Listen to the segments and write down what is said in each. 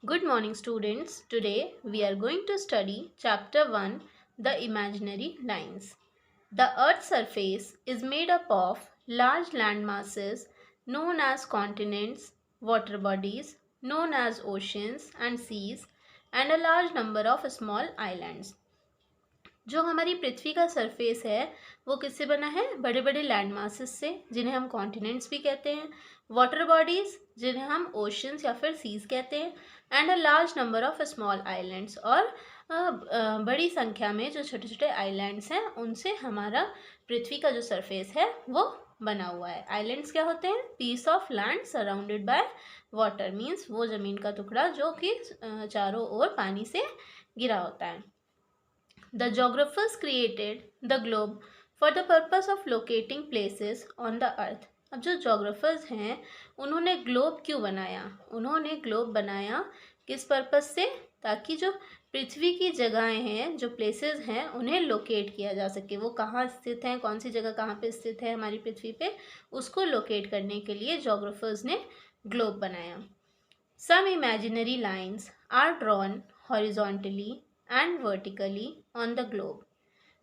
Good morning, students. Today we are going to study Chapter 1, The Imaginary Lines. The Earth's surface is made up of large land masses known as continents, water bodies known as oceans and seas, and a large number of small islands. जो हमारी पृथ्वी का surface है वो किससे बना है? बड़े बड़े लैंड मासेस से, जिन्हें हम कॉन्टिनेंट्स भी कहते हैं, वाटर बॉडीज जिन्हें हम ओशंस या फिर सीज कहते हैं, and a large number of small islands, और बड़ी संख्या में जो छोटे छोटे आइलैंड्स हैं उनसे हमारा पृथ्वी का जो सरफेस है वो बना हुआ है. आइलैंड्स क्या होते हैं? Piece of land surrounded by water, means वो ज़मीन का टुकड़ा जो कि चारों ओर पानी से गिरा होता है. The geographers created the globe for the purpose of locating places on the earth. अब जो जोग्राफर्स हैं उन्होंने ग्लोब क्यों बनाया? उन्होंने ग्लोब बनाया किस पर्पस से? ताकि जो पृथ्वी की जगहें हैं, जो प्लेसेस हैं, उन्हें लोकेट किया जा सके. वो कहाँ स्थित हैं, कौन सी जगह कहाँ पे स्थित है हमारी पृथ्वी पे, उसको लोकेट करने के लिए जोग्राफर्स ने ग्लोब बनाया. Some imaginary lines are drawn horizontally and vertically on the globe.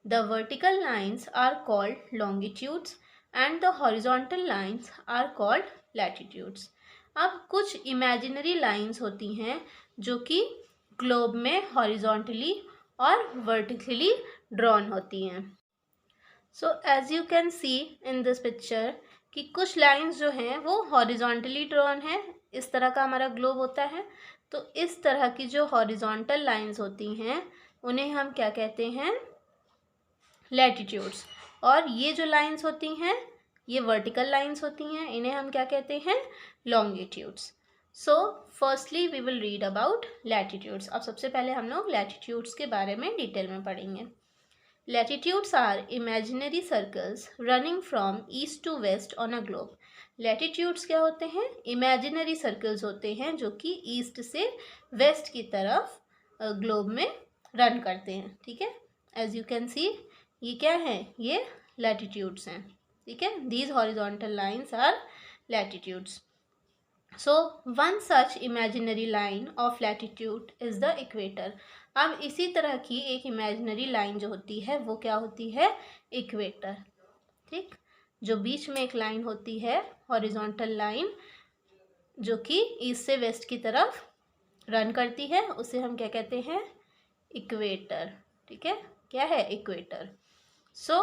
The vertical lines are called longitudes and the horizontal lines are called latitudes. अब कुछ imaginary lines होती हैं जो कि ग्लोब में horizontally और vertically drawn होती हैं. So as you can see in this picture कि कुछ लाइंस जो हैं वो हॉरिजॉन्टली ड्रॉन है. इस तरह का हमारा ग्लोब होता है. तो इस तरह की जो हॉरिजॉन्टल लाइंस होती हैं उन्हें हम क्या कहते हैं? लैटिट्यूड्स. और ये जो लाइंस होती हैं ये वर्टिकल लाइंस होती हैं, इन्हें हम क्या कहते हैं? Longitudes. So firstly we will read about latitudes. अब सबसे पहले हम लोग लैटिट्यूड्स के बारे में डिटेल में पढ़ेंगे. Latitudes are imaginary circles running from east to west on a globe. Latitudes क्या होते हैं? Imaginary circles होते हैं जो कि ईस्ट से वेस्ट की तरफ ग्लोब में रन करते हैं. ठीक है, एज यू कैन सी ये क्या है? ये latitudes हैं. ठीक है, these horizontal lines are latitudes. So one such imaginary line of latitude is the equator. अब इसी तरह की एक इमेजिनरी लाइन जो होती है वो क्या होती है? इक्वेटर. ठीक, जो बीच में एक लाइन होती है हॉरिजॉन्टल लाइन जो कि ईस्ट से वेस्ट की तरफ रन करती है, उसे हम क्या कहते हैं? इक्वेटर. ठीक है, क्या है? Equator. So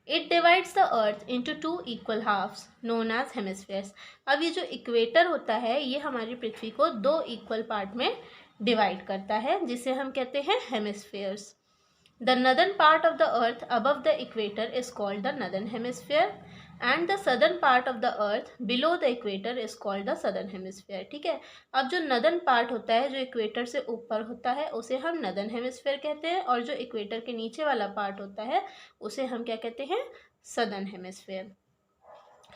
it divides the earth into two equal halves known as hemispheres. अब ये जो इक्वेटर होता है ये हमारी पृथ्वी को दो इक्वल पार्ट में डिवाइड करता है, जिसे हम कहते हैं hemispheres. The northern part of the earth above the equator is called the northern hemisphere and the southern part of the earth below the equator is called the southern hemisphere. ठीक है, अब जो नदर्न पार्ट होता है जो equator से ऊपर होता है उसे हम नदर्न हेमिस्फेयर कहते हैं, और जो इक्वेटर के नीचे वाला पार्ट होता है उसे हम क्या कहते हैं? Southern hemisphere.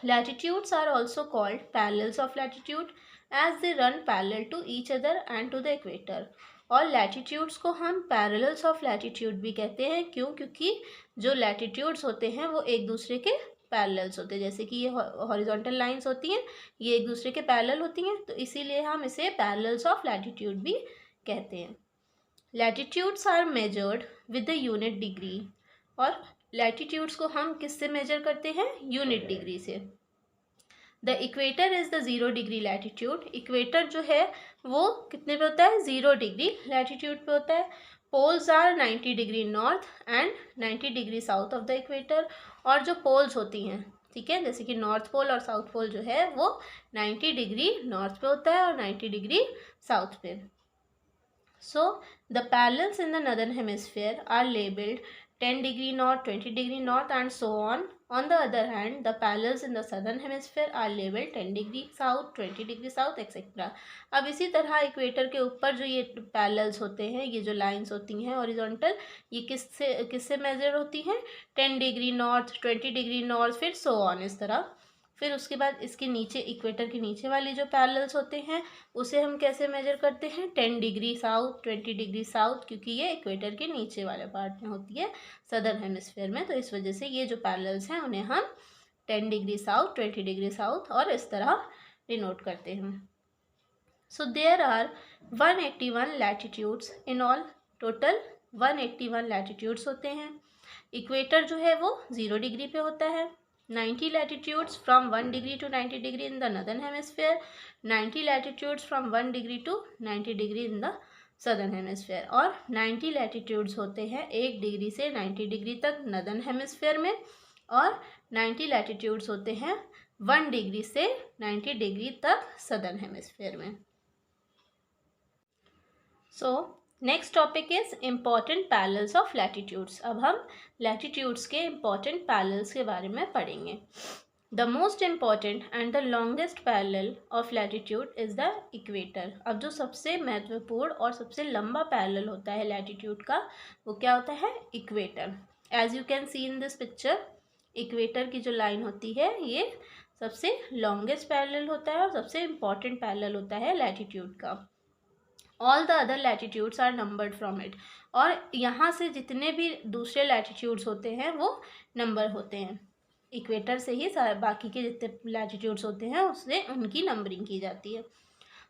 Latitudes are also called parallels of latitude as they run parallel to each other and to the equator. और लैटिट्यूड्स को हम पैरेलल्स ऑफ लैटिट्यूड भी कहते हैं. क्यों? क्योंकि जो लैटिट्यूड्स होते हैं वो एक दूसरे के पैरेलल्स होते हैं. जैसे कि ये हॉरिजॉन्टल लाइंस होती हैं, ये एक दूसरे के पैरेलल होती हैं, तो इसीलिए हम इसे पैरेलल्स ऑफ लैटिट्यूड भी कहते हैं. Latitudes are measured with the unit degree. और लैटिट्यूड्स को हम किससे मेजर करते हैं? यूनिट डिग्री से. The equator is the 0 degree latitude. Equator जो है वो कितने पे होता है? 0 डिग्री लैटिट्यूड पे होता है. Poles are 90 degree north and 90 degree south of the equator. और जो पोल्स होती हैं, ठीक है, जैसे कि नॉर्थ पोल और साउथ पोल जो है वो 90 डिग्री नॉर्थ पे होता है और 90 डिग्री साउथ पे. So the parallels in the northern hemisphere are labeled 10 degree north, 20 degree north and so on. On the other hand, the parallels in the southern hemisphere are labeled 10 degree south, 20 degree south etc. अब इसी तरह equator के ऊपर जो ये parallels होते हैं, ये जो लाइंस होती हैं हॉरिजॉन्टल, ये किससे मेजर होती हैं? 10 डिग्री नॉर्थ, 20 डिग्री नॉर्थ, फिर सो ऑन इस तरह. फिर उसके बाद इसके नीचे इक्वेटर के नीचे वाली जो पैरेलल्स होते हैं उसे हम कैसे मेजर करते हैं? 10 डिग्री साउथ, 20 डिग्री साउथ, क्योंकि ये इक्वेटर के नीचे वाले पार्ट में होती है सदर्न हेमिस्फेयर में, तो इस वजह से ये जो पैरेलल्स हैं उन्हें हम 10 डिग्री साउथ, 20 डिग्री साउथ और इस तरह डिनोट करते हैं. So there are 181 latitudes in all, total 181 latitudes होते हैं। इक्वेटर जो है वो 0 डिग्री पे होता है। 90 latitudes from 1 degree to 90 degree in the northern hemisphere, 90 latitudes from 1 degree to 90 degree in the southern hemisphere, और 90 लैटिट्यूड्स होते हैं 1 डिग्री से 90 डिग्री तक नॉर्दर्न हेमिस्फीयर में, और 90 लैटिट्यूड्स होते हैं 1 डिग्री से 90 डिग्री तक सदर्न हेमिस्फीयर में। सो next topic is important parallels of latitudes. अब हम लैटिट्यूड्स के इम्पॉर्टेंट पैरेलल्स के बारे में पढ़ेंगे। The most important and the longest parallel of latitude is the equator. अब जो सबसे महत्वपूर्ण और सबसे लंबा पैरेलल होता है लैटिट्यूड का, वो क्या होता है? Equator. As you can see in this picture, equator की जो लाइन होती है ये सबसे लॉन्गेस्ट पैरेलल होता है और सबसे इम्पॉर्टेंट पैरेलल होता है लैटिट्यूड का। All the other latitudes are numbered from it, और यहाँ से जितने भी दूसरे लैटिट्यूड्स होते हैं वो नंबर होते हैं। इक्वेटर से ही बाकी के जितने लैटिट्यूड्स होते हैं उससे उनकी नंबरिंग की जाती है।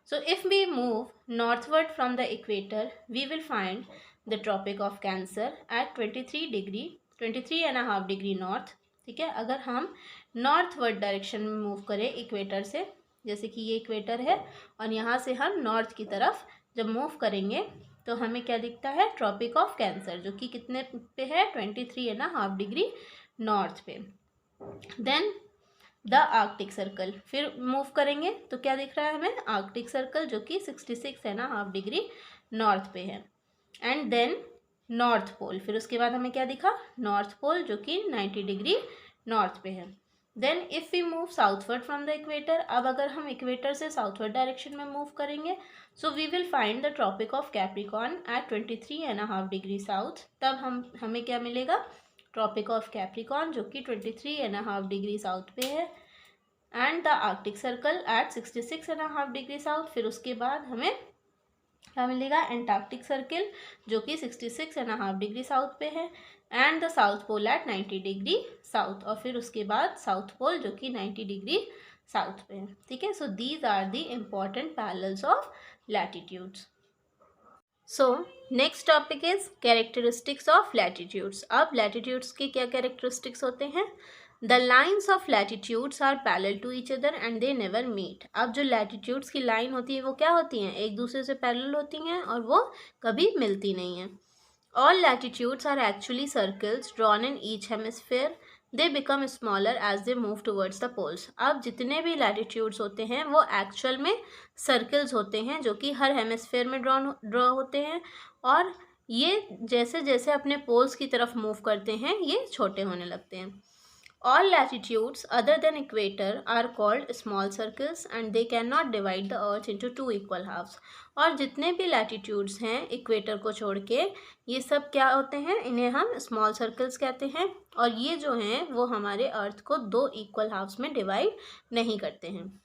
So if we move northward from the equator we will find the tropic of cancer at 23.5 degree north. ठीक है, अगर हम नॉर्थवर्ड डायरेक्शन में मूव करें इक्वेटर से, जैसे कि ये इक्वेटर है और यहाँ से हम नॉर्थ की तरफ जब मूव करेंगे तो हमें क्या दिखता है? ट्रॉपिक ऑफ कैंसर, जो कि कितने पे है? 23.5 डिग्री नॉर्थ पे। देन द आर्कटिक सर्कल, फिर मूव करेंगे तो क्या दिख रहा है हमें? आर्कटिक सर्कल, जो कि 66.5 डिग्री नॉर्थ पे है। एंड देन नॉर्थ पोल, फिर उसके बाद हमें क्या दिखा? नॉर्थ पोल, जो कि 90 डिग्री नॉर्थ पे है। Then if we move southward from the equator, अब अगर हम इक्वेटर से साउथवर्ड डायरेक्शन में मूव करेंगे so we will find the tropic of Capricorn at 23.5 degree south. तब हमें क्या मिलेगा? ट्रॉपिक ऑफ कैप्रिकॉर्न, जो कि 23.5 डिग्री साउथ पे है। And the Arctic circle eight 66.5 degree south, फिर उसके बाद हमें क्या मिलेगा? एंटार्क्टिक सर्किल, जो कि 66.5 डिग्री साउथ पे है। And the south pole at 90 degree south, और फिर उसके बाद साउथ पोल, जो कि 90 डिग्री साउथ पे है। ठीक है, so these are the important parallels of latitudes. So next topic is characteristics of latitudes. अब लैटिट्यूड्स की क्या कैरेक्टरिस्टिक्स होते हैं? The lines of latitudes are parallel to each other and they never meet. अब जो लैटिट्यूड्स की line होती है वो क्या होती हैं? एक दूसरे से पैरेलल होती हैं और वो कभी मिलती नहीं हैं। All latitudes are actually circles drawn in each hemisphere, they become smaller as they move towards the poles. अब जितने भी लैटिट्यूड्स होते हैं वो एक्चुअल में सर्कल्स होते हैं, जो कि हर हेमिस्फीयर में ड्रॉ होते हैं, और ये जैसे जैसे अपने पोल्स की तरफ मूव करते हैं ये छोटे होने लगते हैं। All latitudes other than equator are called small circles and they cannot divide the earth into 2 equal halves. और जितने भी latitudes हैं इक्वेटर को छोड़ के, ये सब क्या होते हैं? इन्हें हम स्मॉल सर्कल्स कहते हैं, और ये जो हैं वो हमारे अर्थ को 2 इक्वल हाफ्स में डिवाइड नहीं करते हैं।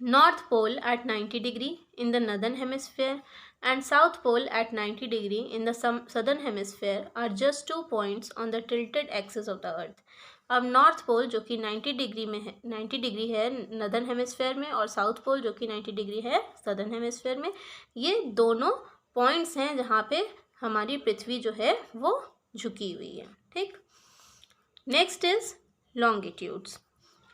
North pole at 90 degree in the northern hemisphere and south pole at 90 degree in the southern hemisphere are just 2 points on the tilted axis of the earth. अब नॉर्थ पोल, जो कि 90 degree में है, 90 degree है northern hemisphere में, और south pole, जो कि 90 डिग्री है सदर्न हेमिस्फेयर में, ये दोनों पॉइंट्स हैं जहाँ पे हमारी पृथ्वी जो है वो झुकी हुई है। ठीक, next is longitudes.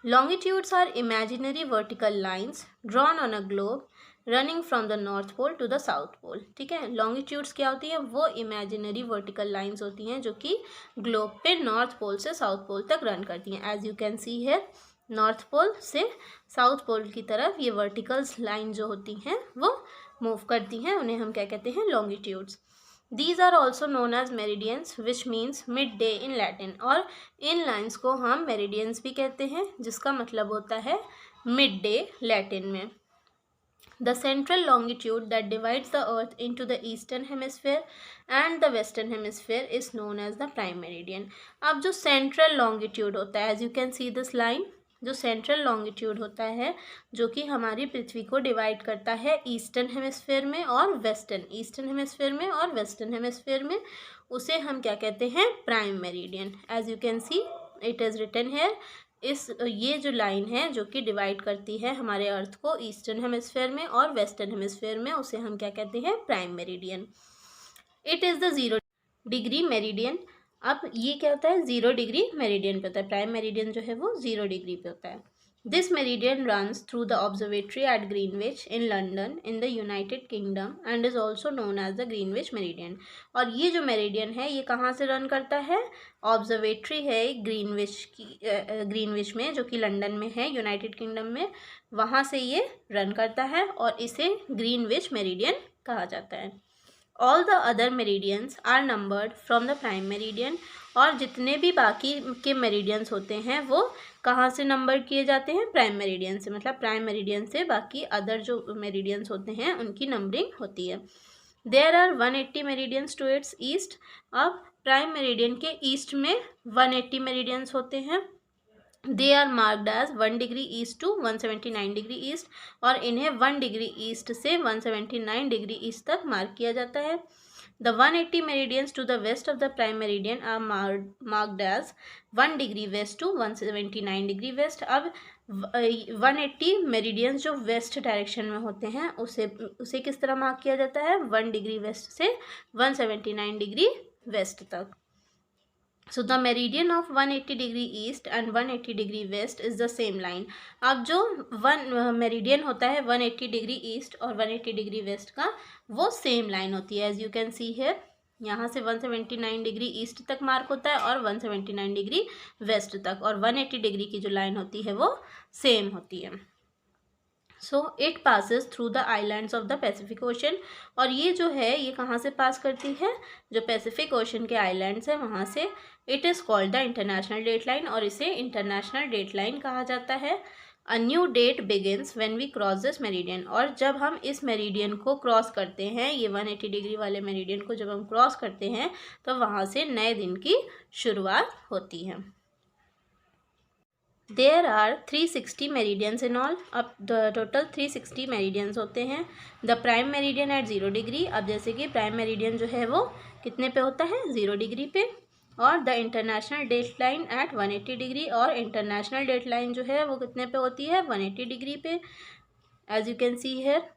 Longitudes are imaginary vertical lines drawn on a globe running from the north pole to the south pole. ठीक है, लॉन्गिट्यूड्स क्या होती है? वो इमेजिनरी वर्टिकल लाइंस होती हैं जो कि ग्लोब पे नॉर्थ पोल से साउथ पोल तक रन करती हैं। एज यू कैन सी है, नॉर्थ पोल से साउथ पोल की तरफ ये वर्टिकल्स लाइन जो होती हैं वो मूव करती हैं, उन्हें हम क्या कहते हैं? Longitudes. These are also known as meridians which means midday in Latin, और इन लाइन्स को हम मेरिडियंस भी कहते हैं, जिसका मतलब होता है मिड डे लैटिन में। The central longitude that divides the earth into the eastern hemisphere and the western hemisphere is known as the prime meridian. अब जो central longitude होता है, as you can see this line, जो central longitude होता है जो कि हमारी पृथ्वी को डिवाइड करता है ईस्टर्न हेमिस्फेयर में और वेस्टर्न, ईस्टर्न हेमिस्फेयर में और वेस्टर्न हेमिस्फेयर में, उसे हम क्या कहते हैं? Prime meridian. As you can see it is written here, ये जो लाइन है जो कि डिवाइड करती है हमारे अर्थ को ईस्टर्न हेमिस्फेयर में और वेस्टर्न हेमिस्फेयर में, उसे हम क्या कहते हैं, prime meridian. It is the 0 degree meridian. अब ये क्या होता है, 0 डिग्री मेरिडियन पे होता है। प्राइम मेरिडियन जो है वो 0 डिग्री पे होता है। This meridian runs through the observatory at Greenwich in London in the United Kingdom and is also known as the Greenwich meridian. और ये जो मेरिडियन है ये कहाँ से रन करता है, ऑब्जर्वेटरी है ग्रीनविच में, जो कि लंदन में है, यूनाइटेड किंगडम में, वहाँ से ये रन करता है और इसे ग्रीनविच मेरिडियन कहा जाता है। All the other meridians are numbered from the prime meridian. और जितने भी बाकी के मेरिडियंस होते हैं वो कहाँ से नंबर किए जाते हैं, प्राइम मेरिडियन से। मतलब प्राइम मेरिडियन से बाकी अदर जो मेरिडियंस होते हैं उनकी नंबरिंग होती है। There are 180 meridians to its east. अब प्राइम मेरिडियन के ईस्ट में 180 मेरिडियंस होते हैं। They are marked as 1 degree east to 179 degree east. और इन्हें 1 डिग्री ईस्ट से 179 डिग्री ईस्ट तक मार्क किया जाता है। The 180 meridians to the west of the prime meridian are marked as 1 degree west to 179 degree west. अब 180 meridians जो west direction में होते हैं उसे किस तरह मार्क किया जाता है, 1 डिग्री वेस्ट से 179 डिग्री वेस्ट तक। So the meridian of 180 degree east and 180 degree west is the same line। अब जो मेरिडियन होता है 180 डिग्री ईस्ट और 180 डिग्री वेस्ट का, वो सेम लाइन होती है। As you can see here, यहाँ से 179 डिग्री ईस्ट तक मार्क होता है और 179 डिग्री वेस्ट तक, और 180 डिग्री की जो लाइन होती है वो सेम होती है। So it passes through the islands of the Pacific ocean. और ये जो है ये कहाँ से पास करती है, जो पैसिफिक ओशन के आइलैंड्स हैं वहाँ से। It is called the international date line, और इसे इंटरनेशनल डेट लाइन कहा जाता है। A new date begins when we cross this meridian. और जब हम इस मेरिडियन को क्रॉस करते हैं, ये 180 डिग्री वाले मेरिडियन को जब हम क्रॉस करते हैं तो वहाँ से नए दिन की शुरुआत होती है। There are 360 meridians in all. अब टोटल 360 मेरिडियंस होते हैं। The prime meridian at 0 degree. अब जैसे कि प्राइम मेरिडियन जो है वो कितने पे होता है, 0 डिग्री पे। और the international date line at 180 degree. और इंटरनेशनल डेट लाइन जो है वो कितने पे होती है, 180 डिग्री पे, as you can see here.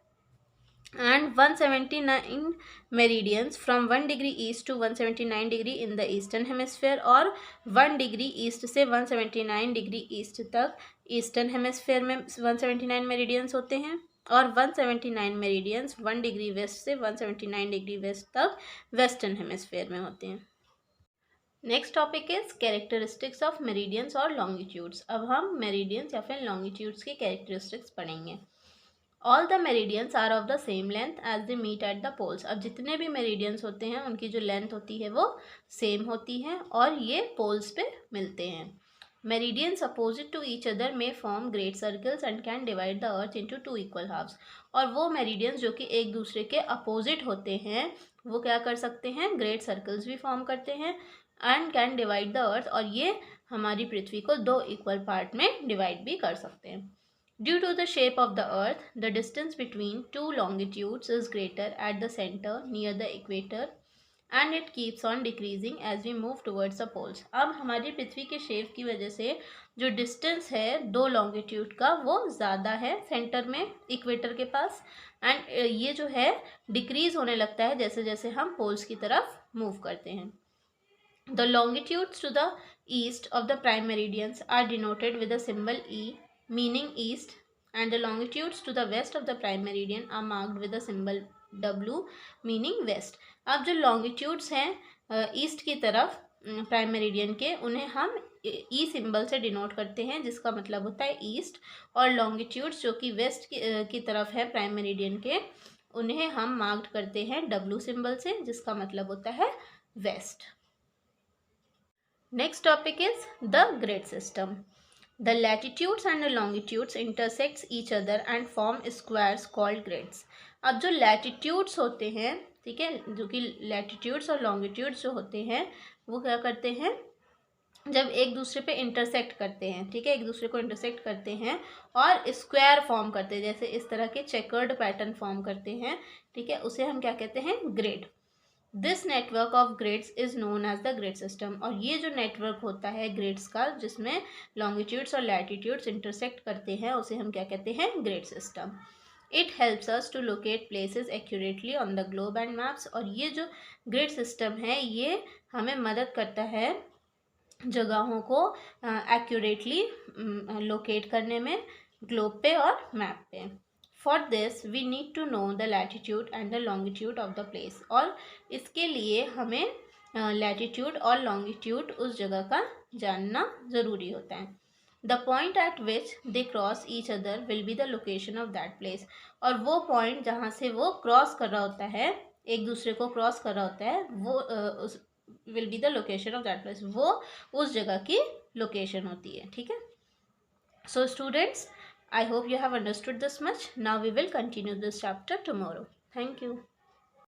and 179 meridians from 1 degree east to 179 degree in the eastern hemisphere। और 1 डिग्री ईस्ट से 179 डिग्री ईस्ट तक ईस्टर्न हेमिस्फेयर में 179 मेरिडियंस होते हैं। और 179 मेरिडियंस 1 डिग्री वेस्ट से 179 डिग्री वेस्ट तक वेस्टर्न हेमिस्फेयर में होते हैं। Next topic is characteristics of meridians और लॉन्गिट्यूड्स। अब हम मेरिडियंस या फिर लॉन्गिट्यूड्स के कैरेक्टरिस्टिक्स पढ़ेंगे। All the meridians are of the same length as they meet at the poles. अब जितने भी मेरिडियंस होते हैं उनकी जो लेंथ होती है वो सेम होती है और ये पोल्स पे मिलते हैं। Meridians opposite to each other में form great circles and can divide the earth into 2 equal halves. और वो मेरिडियंस जो कि एक दूसरे के अपोजिट होते हैं वो क्या कर सकते हैं, ग्रेट सर्कल्स भी फॉर्म करते हैं एंड कैन डिवाइड द अर्थ, और ये हमारी पृथ्वी को 2 इक्वल पार्ट में डिवाइड भी कर सकते हैं। Due to the shape of the earth, the distance between two longitudes is greater at the center near the equator and it keeps on decreasing as we move towards the poles। अब हमारी पृथ्वी के shape की वजह से जो distance है 2 longitude का वो ज़्यादा है सेंटर में इक्वेटर के पास, एंड ये जो है डिक्रीज होने लगता है जैसे जैसे हम पोल्स की तरफ मूव करते हैं। The longitudes to the east of the prime meridians are denoted with the symbol E meaning east, and the longitudes to the west of the prime meridian are marked with the symbol W meaning west। अब जो longitudes हैं east की तरफ prime meridian के, उन्हें हम ई symbol से denote करते हैं जिसका मतलब होता है ईस्ट, और लॉन्गिट्यूड्स जो कि वेस्ट की तरफ है प्राइम मेरिडियन के, उन्हें हम मार्क्ड करते हैं डब्ल्यू सिंबल से जिसका मतलब होता है west. Next topic is the grid system. The latitudes and the longitudes intersects each other and form squares called grids। अब जो latitudes होते हैं, ठीक है, जो कि latitudes और longitudes जो होते हैं वो क्या करते हैं, जब एक दूसरे पे इंटरसेक्ट करते हैं, ठीक है, एक दूसरे को इंटरसेक्ट करते हैं और स्क्वायर फॉर्म करते हैं, जैसे इस तरह के चेकर्ड पैटर्न फॉर्म करते हैं, ठीक है, उसे हम क्या कहते हैं, grid. This network of grids is known as the grid system. और ये जो नेटवर्क होता है ग्रिड्स का, जिसमें लॉन्गिट्यूड्स और लैटिट्यूड्स इंटरसेक्ट करते हैं, उसे हम क्या कहते हैं? Grid system. It helps us to locate places accurately on the globe and maps. और ये जो ग्रिड सिस्टम है ये हमें मदद करता है जगहों को एक्यूरेटली लोकेट करने में, ग्लोब पे और मैप पे। For this we need to know the latitude and the longitude of the place. और इसके लिए हमें लैटिट्यूड और लॉन्गिट्यूड उस जगह का जानना ज़रूरी होता है। The point eight which they cross each other will be the location of that place. और वो पॉइंट जहाँ से वो क्रॉस कर रहा होता है, एक दूसरे को क्रॉस कर रहा होता है, वो उस will be the location of that place, वो उस जगह की लोकेशन होती है। ठीक है। So students, I hope you have understood this much. Now we will continue this chapter tomorrow. Thank you.